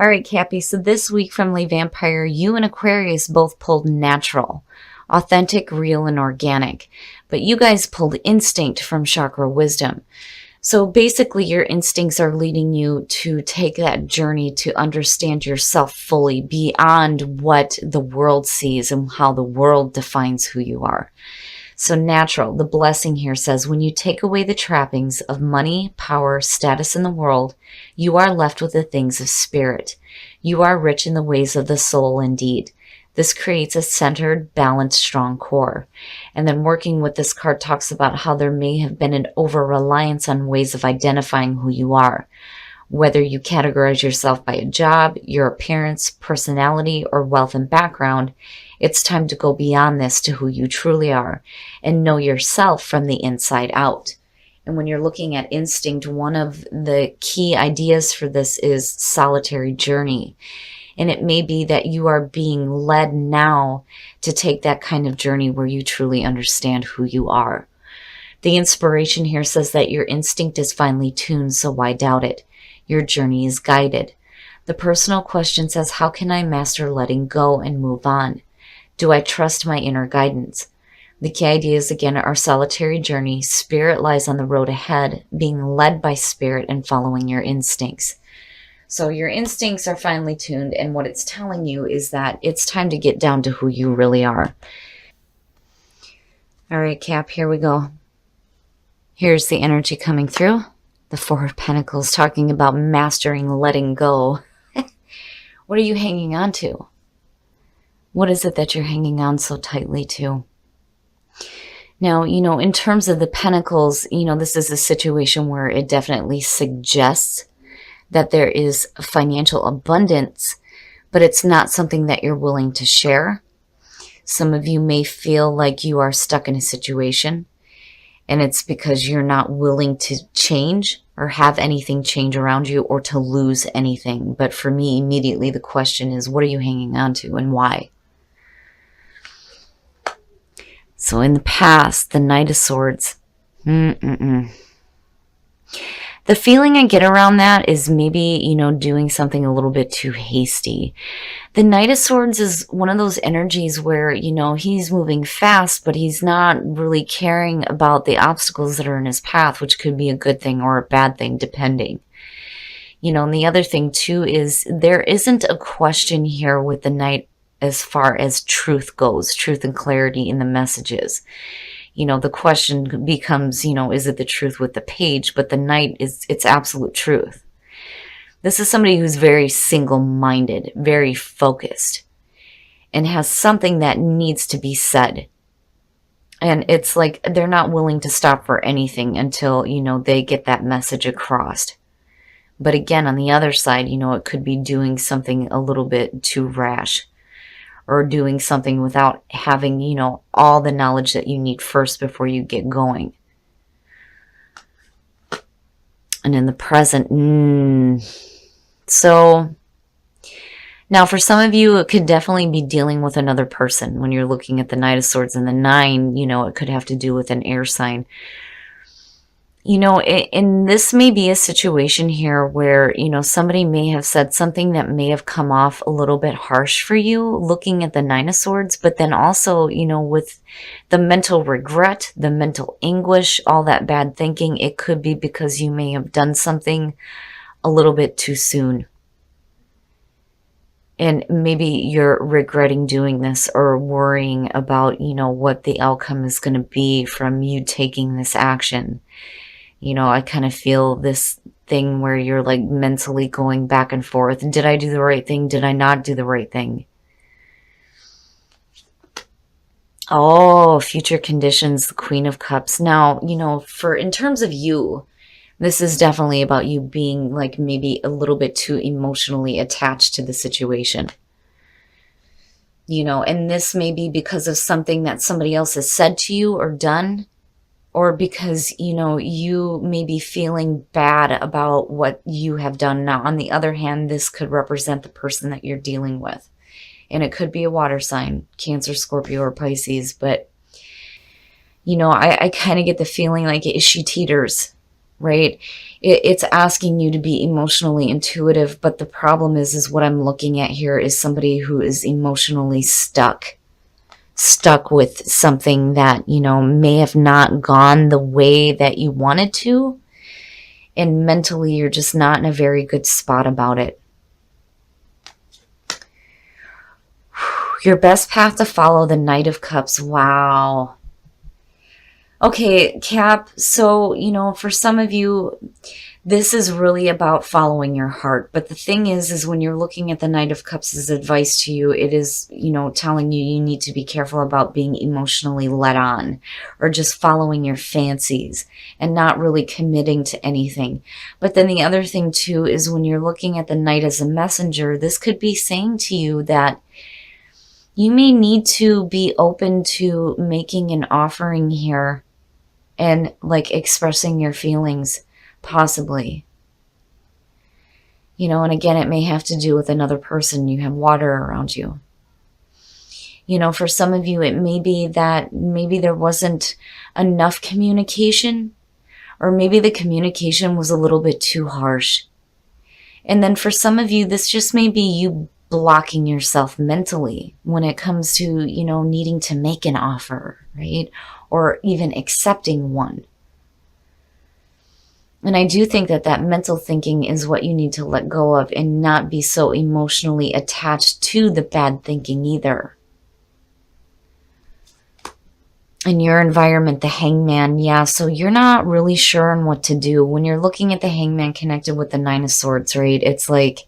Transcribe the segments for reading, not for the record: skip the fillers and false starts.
All right, Cappy. So this week from Le Vampire, you and Aquarius both pulled natural, authentic, real, and organic. But you guys pulled instinct from chakra wisdom. So basically, your instincts are leading you to take that journey to understand yourself fully beyond what the world sees and how the world defines who you are. So natural, the blessing here says, when you take away the trappings of money, power, status in the world, you are left with the things of spirit. You are rich in the ways of the soul indeed. This creates a centered, balanced, strong core. And then working with this card talks about how there may have been an over-reliance on ways of identifying who you are. Whether you categorize yourself by a job, your appearance, personality, or wealth and background, it's time to go beyond this to who you truly are and know yourself from the inside out. And when you're looking at instinct, one of the key ideas for this is solitary journey. And it may be that you are being led now to take that kind of journey where you truly understand who you are. The inspiration here says that your instinct is finely tuned, so why doubt it? Your journey is guided. The personal question says, how can I master letting go and move on? Do I trust my inner guidance? The key ideas again are solitary journey, spirit lies on the road ahead, being led by spirit and following your instincts. So your instincts are finely tuned, and what it's telling you is that it's time to get down to who you really are. All right, Cap, here we go. Here's the energy coming through. The Four of Pentacles talking about mastering letting go. What are you hanging on to? What is it that you're hanging on so tightly to? Now, in terms of the Pentacles, this is a situation where it definitely suggests that there is financial abundance, but it's not something that you're willing to share. Some of you may feel like you are stuck in a situation, and it's because you're not willing to change or have anything change around you or to lose anything. But for me, immediately the question is, what are you hanging on to and why? So in the past, the Knight of Swords, the feeling I get around that is maybe, doing something a little bit too hasty. The Knight of Swords is one of those energies where, he's moving fast, but he's not really caring about the obstacles that are in his path, which could be a good thing or a bad thing, depending. And the other thing too is there isn't a question here with the Knight as far as truth goes, truth and clarity in the messages. The question becomes, is it the truth with the page? But the Knight it's absolute truth. This is somebody who's very single-minded, very focused, and has something that needs to be said. And it's like they're not willing to stop for anything until, they get that message across. But again, on the other side, it could be doing something a little bit too rash, or doing something without having, all the knowledge that you need first before you get going. And in the present, So now for some of you, it could definitely be dealing with another person. When you're looking at the Knight of Swords and the 9, it could have to do with an air sign. And this may be a situation here where, somebody may have said something that may have come off a little bit harsh for you looking at the 9 of Swords, but then also, with the mental regret, the mental anguish, all that bad thinking, it could be because you may have done something a little bit too soon. And maybe you're regretting doing this or worrying about, what the outcome is going to be from you taking this action. I kind of feel this thing where you're like mentally going back and forth. Did I do the right thing? Did I not do the right thing? Oh, future conditions, the Queen of Cups. Now, in terms of you, this is definitely about you being like maybe a little bit too emotionally attached to the situation. And this may be because of something that somebody else has said to you or done. Or because, you may be feeling bad about what you have done. Now, on the other hand, this could represent the person that you're dealing with. And it could be a water sign, Cancer, Scorpio, or Pisces. But, I kind of get the feeling like she teeters right? It's asking you to be emotionally intuitive, but the problem is what I'm looking at here is somebody who is emotionally stuck with something that, you know, may have not gone the way that you wanted to, and mentally you're just not in a very good spot about it. Your best path to follow, the Knight of Cups. Wow. Okay, Cap, so, you know, for some of you, this is really about following your heart. But the thing is when you're looking at the Knight of Cups' advice to you, it is, you know, telling you you need to be careful about being emotionally led on or just following your fancies and not really committing to anything. But then the other thing too is when you're looking at the Knight as a messenger, this could be saying to you that you may need to be open to making an offering here and like expressing your feelings, possibly. You know, and again, it may have to do with another person. You have water around you. You know, for some of you, it may be that maybe there wasn't enough communication, or maybe the communication was a little bit too harsh. And then for some of you, this just may be you blocking yourself mentally when it comes to, you know, needing to make an offer, right? Or even accepting one. And I do think that that mental thinking is what you need to let go of and not be so emotionally attached to the bad thinking either. In your environment, the Hangman, yeah, so you're not really sure on what to do. When you're looking at the Hangman connected with the Nine of Swords, right, it's like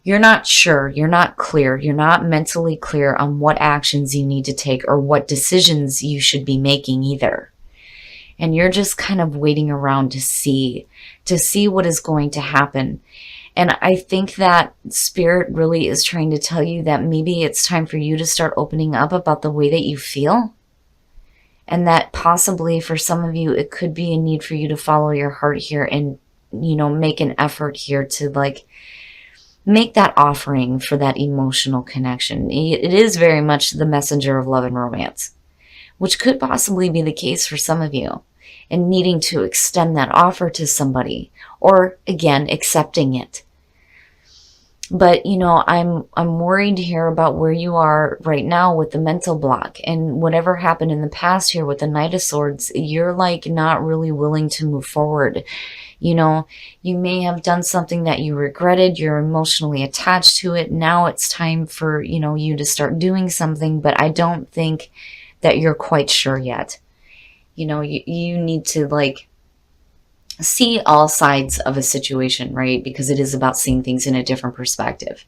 you're not sure, you're not clear, you're not mentally clear on what actions you need to take or what decisions you should be making either. And you're just kind of waiting around to see what is going to happen. And I think that Spirit really is trying to tell you that maybe it's time for you to start opening up about the way that you feel. And that possibly for some of you, it could be a need for you to follow your heart here and, you know, make an effort here to like make that offering for that emotional connection. It is very much the messenger of love and romance, which could possibly be the case for some of you, and needing to extend that offer to somebody, or again, accepting it. But, you know, I'm worried here about where you are right now with the mental block, and whatever happened in the past here with the Knight of Swords, you're like not really willing to move forward. You know, you may have done something that you regretted. You're emotionally attached to it. Now it's time for, you know, you to start doing something, but I don't think that you're quite sure yet. You know, you need to like see all sides of a situation, right? Because it is about seeing things in a different perspective.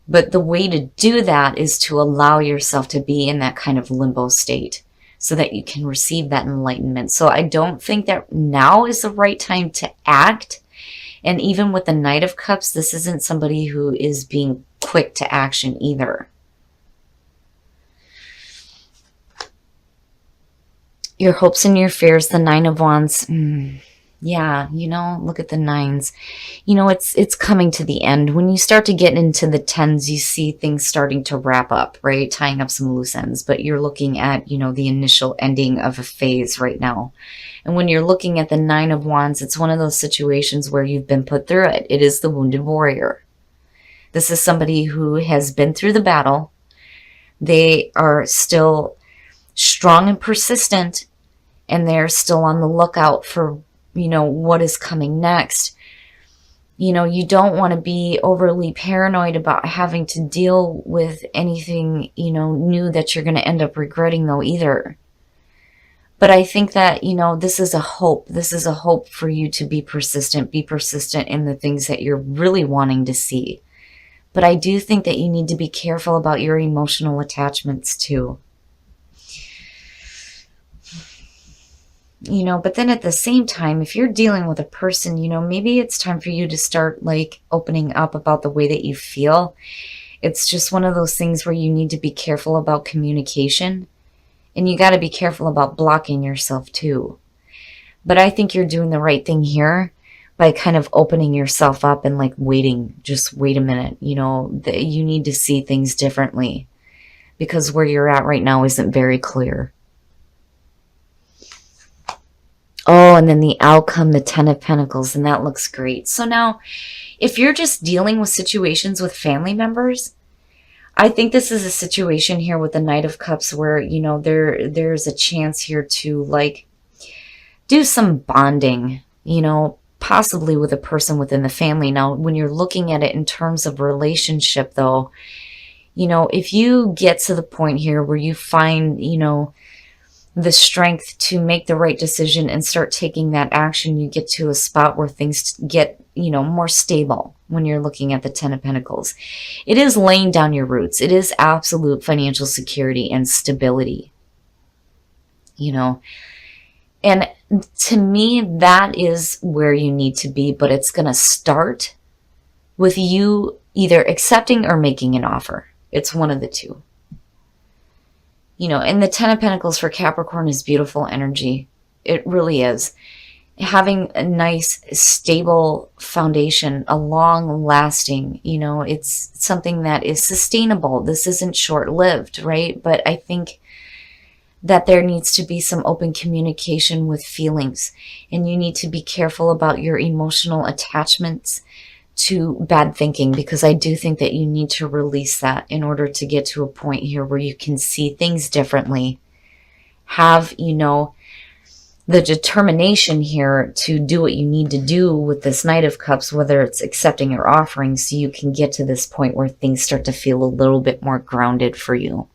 But the way to do that is to allow yourself to be in that kind of limbo state so that you can receive that enlightenment. So I don't think that now is the right time to act. And even with the Knight of Cups, this isn't somebody who is being quick to action either. Your hopes and your fears, the Nine of Wands. Yeah, you know, look at the nines. You know, it's coming to the end. When you start to get into the tens, you see things starting to wrap up, right? Tying up some loose ends. But you're looking at, you know, the initial ending of a phase right now. And when you're looking at the Nine of Wands, it's one of those situations where you've been put through it. It is the wounded warrior. This is somebody who has been through the battle. They are still strong and persistent, and they're still on the lookout for, you know, what is coming next. You know, you don't want to be overly paranoid about having to deal with anything, you know, new that you're going to end up regretting though either. But I think that, you know, this is a hope. This is a hope for you to be persistent in the things that you're really wanting to see. But I do think that you need to be careful about your emotional attachments too. You know, but then at the same time, if you're dealing with a person, you know, maybe it's time for you to start like opening up about the way that you feel. It's just one of those things where you need to be careful about communication, and you got to be careful about blocking yourself too. But I think you're doing the right thing here by kind of opening yourself up and like waiting, just wait a minute, you know, you need to see things differently because where you're at right now isn't very clear. Oh, and then the outcome, the Ten of Pentacles, and that looks great. So now, if you're just dealing with situations with family members, I think this is a situation here with the Knight of Cups where, you know, there's a chance here to like do some bonding, you know, possibly with a person within the family. Now, when you're looking at it in terms of relationship, though, you know, if you get to the point here where you find, you know, the strength to make the right decision and start taking that action, you get to a spot where things get, you know, more stable when you're looking at the Ten of Pentacles. It is laying down your roots. It is absolute financial security and stability, you know. And to me, that is where you need to be, but it's going to start with you either accepting or making an offer. It's one of the two. You know, and the Ten of Pentacles for Capricorn is beautiful energy. It really is. Having a nice, stable foundation, a long-lasting, you know, it's something that is sustainable. This isn't short-lived, right? But I think that there needs to be some open communication with feelings. And you need to be careful about your emotional attachments to bad thinking, because I do think that you need to release that in order to get to a point here where you can see things differently. Have, you know, the determination here to do what you need to do with this Knight of Cups, whether it's accepting or offering, so you can get to this point where things start to feel a little bit more grounded for you.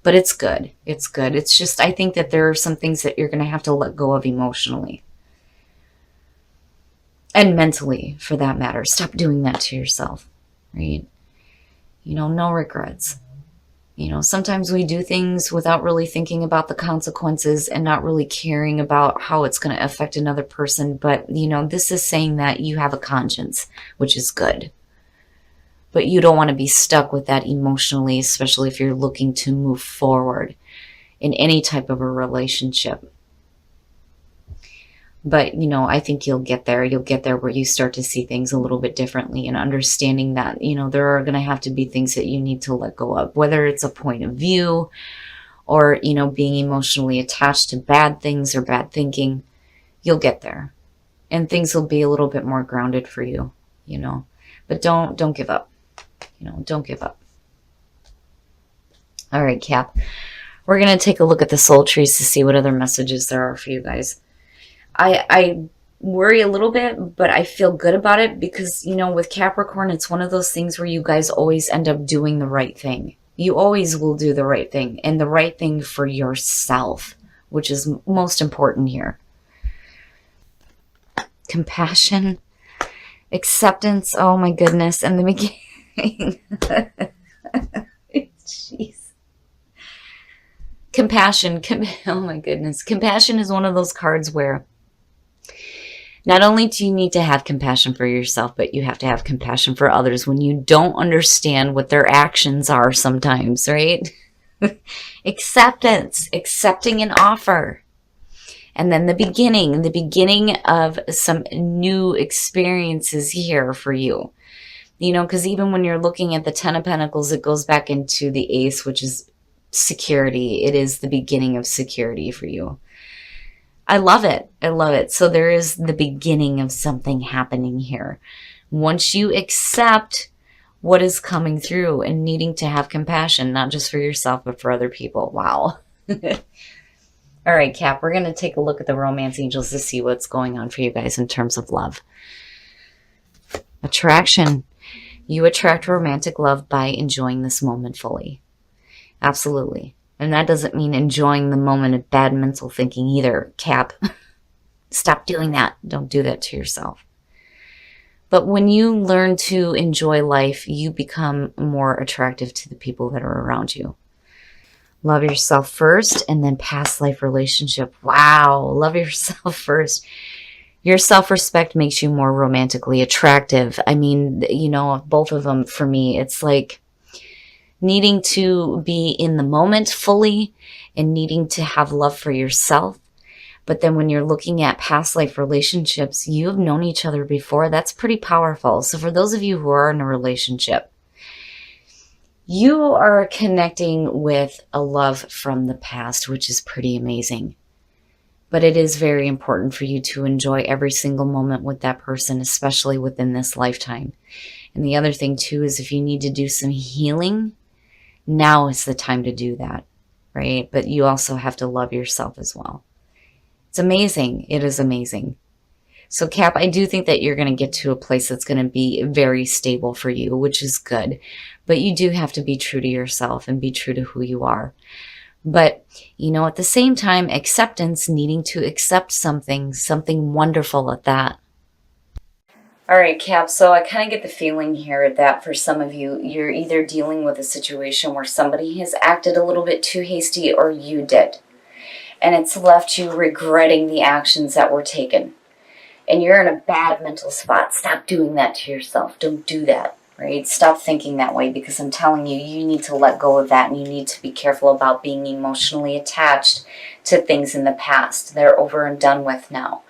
But it's good. It's good. It's just, I think that there are some things that you're going to have to let go of emotionally. And mentally, for that matter. Stop doing that to yourself, right? You know, no regrets. You know, sometimes we do things without really thinking about the consequences and not really caring about how it's going to affect another person. But, you know, this is saying that you have a conscience, which is good. But you don't want to be stuck with that emotionally, especially if you're looking to move forward in any type of a relationship. But, you know, I think you'll get there. You'll get there where you start to see things a little bit differently and understanding that, you know, there are going to have to be things that you need to let go of, whether it's a point of view or, you know, being emotionally attached to bad things or bad thinking. You'll get there and things will be a little bit more grounded for you, you know, but don't give up, you know, don't give up. All right, Cap, we're going to take a look at the soul trees to see what other messages there are for you guys. I worry a little bit, but I feel good about it because, you know, with Capricorn, it's one of those things where you guys always end up doing the right thing. You always will do the right thing, and the right thing for yourself, which is most important here. Compassion, acceptance, oh my goodness, and the beginning. Jeez. Compassion, oh my goodness. Compassion is one of those cards where not only do you need to have compassion for yourself, but you have to have compassion for others when you don't understand what their actions are sometimes, right? Acceptance, accepting an offer. And then the beginning of some new experiences here for you. You know, because even when you're looking at the Ten of Pentacles, it goes back into the Ace, which is security. It is the beginning of security for you. I love it. I love it. So there is the beginning of something happening here. Once you accept what is coming through and needing to have compassion, not just for yourself, but for other people. Wow. All right, Cap, we're going to take a look at the romance angels to see what's going on for you guys in terms of love. Attraction. You attract romantic love by enjoying this moment fully. Absolutely. And that doesn't mean enjoying the moment of bad mental thinking either, Cap. Stop doing that. Don't do that to yourself. But when you learn to enjoy life, you become more attractive to the people that are around you. Love yourself first and then past life relationship. Wow. Love yourself first. Your self-respect makes you more romantically attractive. I mean, you know, both of them for me, it's like needing to be in the moment fully and needing to have love for yourself. But then when you're looking at past life relationships, you have known each other before. That's pretty powerful. So for those of you who are in a relationship, you are connecting with a love from the past, which is pretty amazing. But it is very important for you to enjoy every single moment with that person, especially within this lifetime. And the other thing too is if you need to do some healing, now is the time to do that, right? But you also have to love yourself as well. It's amazing. It is amazing. So Cap, I do think that you're going to get to a place that's going to be very stable for you, which is good. But you do have to be true to yourself and be true to who you are. But, at the same time, acceptance, needing to accept something wonderful at that. All right, Cap, so I kind of get the feeling here that for some of you, you're either dealing with a situation where somebody has acted a little bit too hasty or you did. And it's left you regretting the actions that were taken. And you're in a bad mental spot. Stop doing that to yourself. Don't do that, right? Stop thinking that way, because I'm telling you, you need to let go of that, and you need to be careful about being emotionally attached to things in the past. They're over and done with now.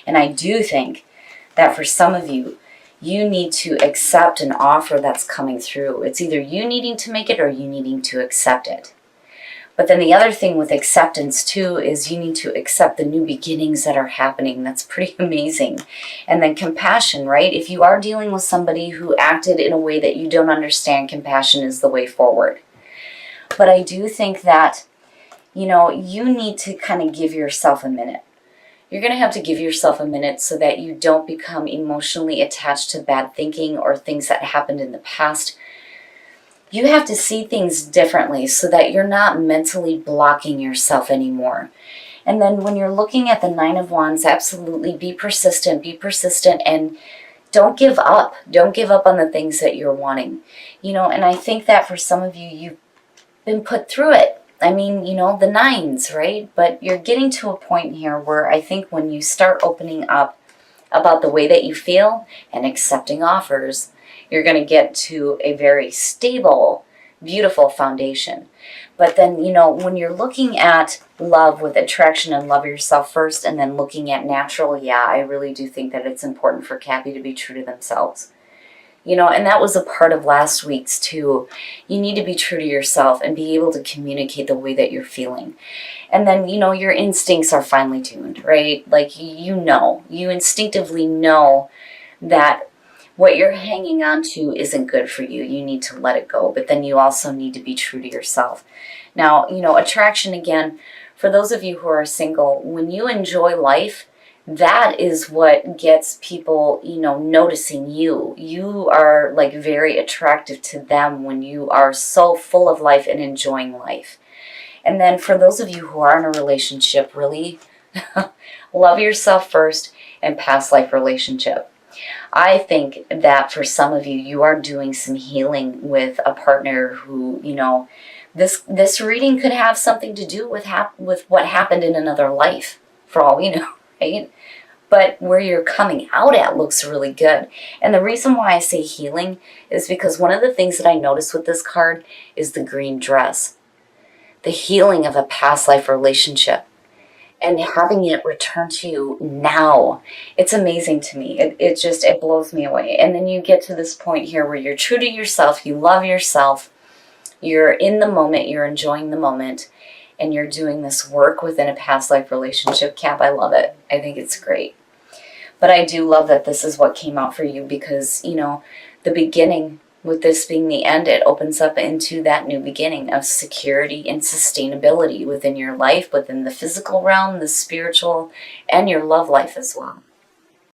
And I do think that for some of you, you need to accept an offer that's coming through. It's either you needing to make it or you needing to accept it. But then the other thing with acceptance too is you need to accept the new beginnings that are happening. That's pretty amazing. And then compassion, right? If you are dealing with somebody who acted in a way that you don't understand, compassion is the way forward. But I do think that, you need to kind of give yourself a minute. You're going to have to give yourself a minute so that you don't become emotionally attached to bad thinking or things that happened in the past. You have to see things differently so that you're not mentally blocking yourself anymore. And then when you're looking at the Nine of Wands, absolutely be persistent, and don't give up. Don't give up on the things that you're wanting. And I think that for some of you, you've been put through it. I mean, the nines, right? But you're getting to a point here where I think when you start opening up about the way that you feel and accepting offers, you're going to get to a very stable, beautiful foundation. But then, when you're looking at love with attraction and love yourself first, and then looking at natural, I really do think that it's important for Cappy to be true to themselves. And that was a part of last week's too. You need to be true to yourself and be able to communicate the way that you're feeling. And then, your instincts are finely tuned, right? Like, you instinctively know that what you're hanging on to isn't good for you. You need to let it go. But then you also need to be true to yourself. Now, attraction, again, for those of you who are single, when you enjoy life, that is what gets people, noticing you. You are like very attractive to them when you are so full of life and enjoying life. And then for those of you who are in a relationship, really love yourself first and past life relationship. I think that for some of you, you are doing some healing with a partner who, this reading could have something to do with what happened in another life, for all we know, right? But where you're coming out at looks really good. And the reason why I say healing is because one of the things that I noticed with this card is the green dress. The healing of a past life relationship. And having it return to you now. It's amazing to me. It blows me away. And then you get to this point here where you're true to yourself, you love yourself, you're in the moment, you're enjoying the moment, and you're doing this work within a past life relationship. Cap, I love it. I think it's great. But I do love that this is what came out for you because, the beginning, with this being the end, it opens up into that new beginning of security and sustainability within your life, within the physical realm, the spiritual, and your love life as well.